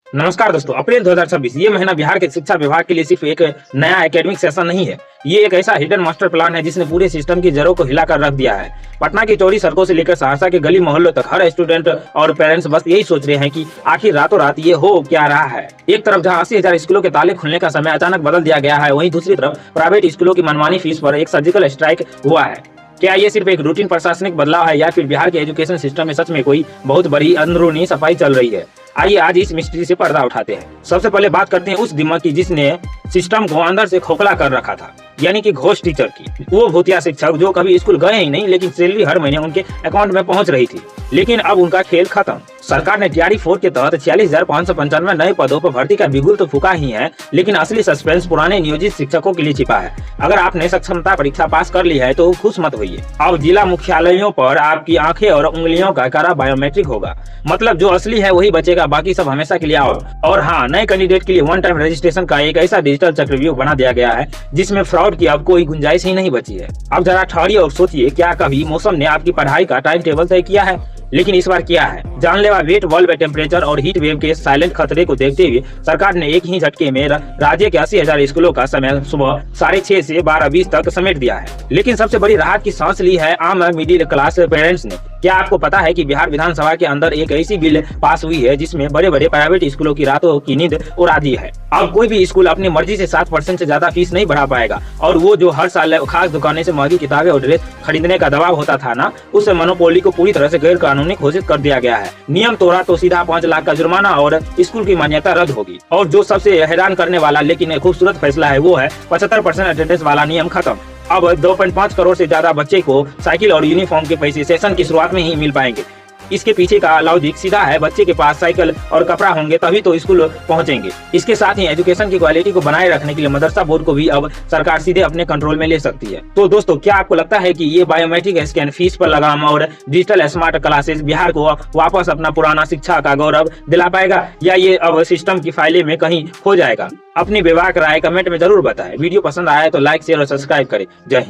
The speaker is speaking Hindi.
नमस्कार दोस्तों, अप्रैल 2026 ये महीना बिहार के शिक्षा विभाग के लिए सिर्फ एक नया एकेडमिक सेशन नहीं है। ये एक ऐसा हिडन मास्टर प्लान है जिसने पूरे सिस्टम की जड़ों को हिलाकर रख दिया है। पटना की चौड़ी सड़कों से लेकर सहरसा के गली मोहल्लों तक हर स्टूडेंट और पेरेंट्स बस यही सोच रहे हैं कि आखिर रातों रात ये हो क्या रहा है। एक तरफ जहां 80,000 स्कूलों के ताले खुलने का समय अचानक बदल दिया गया है, वहीं दूसरी तरफ प्राइवेट स्कूलों की मनमानी फीस पर एक सर्जिकल स्ट्राइक हुआ है। क्या ये सिर्फ एक रूटीन प्रशासनिक बदलाव है या फिर बिहार के एजुकेशन सिस्टम में सच में कोई बहुत बड़ी अंदरूनी सफाई चल रही है? आइए आज इस मिस्ट्री से पर्दा उठाते हैं। सबसे पहले बात करते हैं उस दिमाग की जिसने सिस्टम को अंदर से खोखला कर रखा था, यानी कि घोष टीचर की। वो भूतिया शिक्षक जो कभी स्कूल गए ही नहीं, लेकिन सैलरी हर महीने उनके अकाउंट में पहुंच रही थी। लेकिन अब उनका खेल खत्म। सरकार ने टीआरई 4 के तहत 46,595 नए पदों पर भर्ती का बिगुल तो फूका ही है, लेकिन असली सस्पेंस पुराने नियोजित शिक्षकों के लिए छिपा है। अगर आपने सक्षमता परीक्षा पास कर ली है तो खुश मत होइए। अब जिला मुख्यालयों पर आपकी आंखें और उंगलियों का कड़ा बायोमेट्रिक होगा। मतलब जो असली है वही बचेगा, बाकी सब हमेशा के लिए आउट। और हाँ, नए कैंडिडेट के लिए वन टाइम रजिस्ट्रेशन का एक ऐसा डिजिटल चक्रव्यूह बना दिया गया है जिसमें फ्रॉड की अब कोई गुंजाइश ही नहीं बची है। अब जरा ठहरिए और सोचिए, क्या कभी मौसम ने आपकी पढ़ाई का टाइम टेबल तय किया है? लेकिन इस बार किया है। जानलेवा वेट, वर्ल्ड टेम्परेचर और हीट वेव के साइलेंट खतरे को देखते हुए सरकार ने एक ही झटके में राज्य के 80,000 स्कूलों का समय सुबह 6:30 से 12:20 तक समेट दिया है। लेकिन सबसे बड़ी राहत की सांस ली है आम मिडिल क्लास पेरेंट्स ने। क्या आपको पता है कि बिहार विधानसभा के अंदर एक ऐसी बिल पास हुई है जिसमें बड़े बड़े प्राइवेट स्कूलों की रातों की नींद उड़ा दी है? अब कोई भी स्कूल अपनी मर्जी से 7% से ज्यादा फीस नहीं बढ़ा पाएगा। और वो जो हर साल खास दुकानें से महंगी किताबें और ड्रेस खरीदने का दबाव होता था ना, उस मोनोपोली को पूरी तरह से गैर कानूनी घोषित कर दिया गया है। नियम तोड़ा तो सीधा 5 लाख का जुर्माना और स्कूल की मान्यता रद्द होगी। और जो सबसे हैरान करने वाला लेकिन खूबसूरत फैसला है वो है 75% अटेंडेंस वाला नियम खत्म। अब 2.5 करोड़ से ज्यादा बच्चे को साइकिल और यूनिफॉर्म के पैसे सेशन की शुरुआत में ही मिल पाएंगे। इसके पीछे का लॉजिक सीधा है, बच्चे के पास साइकिल और कपड़ा होंगे तभी तो स्कूल पहुंचेंगे। इसके साथ ही एजुकेशन की क्वालिटी को बनाए रखने के लिए मदरसा बोर्ड को भी अब सरकार सीधे अपने कंट्रोल में ले सकती है। तो दोस्तों, क्या आपको लगता है कि ये बायोमेट्रिक स्कैन, फीस पर लगाम और डिजिटल स्मार्ट क्लासेस बिहार को वापस अपना पुराना शिक्षा का गौरव दिला पाएगा, या ये अब सिस्टम की फाइलें में कहीं खो जाएगा? अपनी बेबाक राय कमेंट में जरूर बताएं। वीडियो पसंद आया तो लाइक, शेयर और सब्सक्राइब करें। जय हिंद।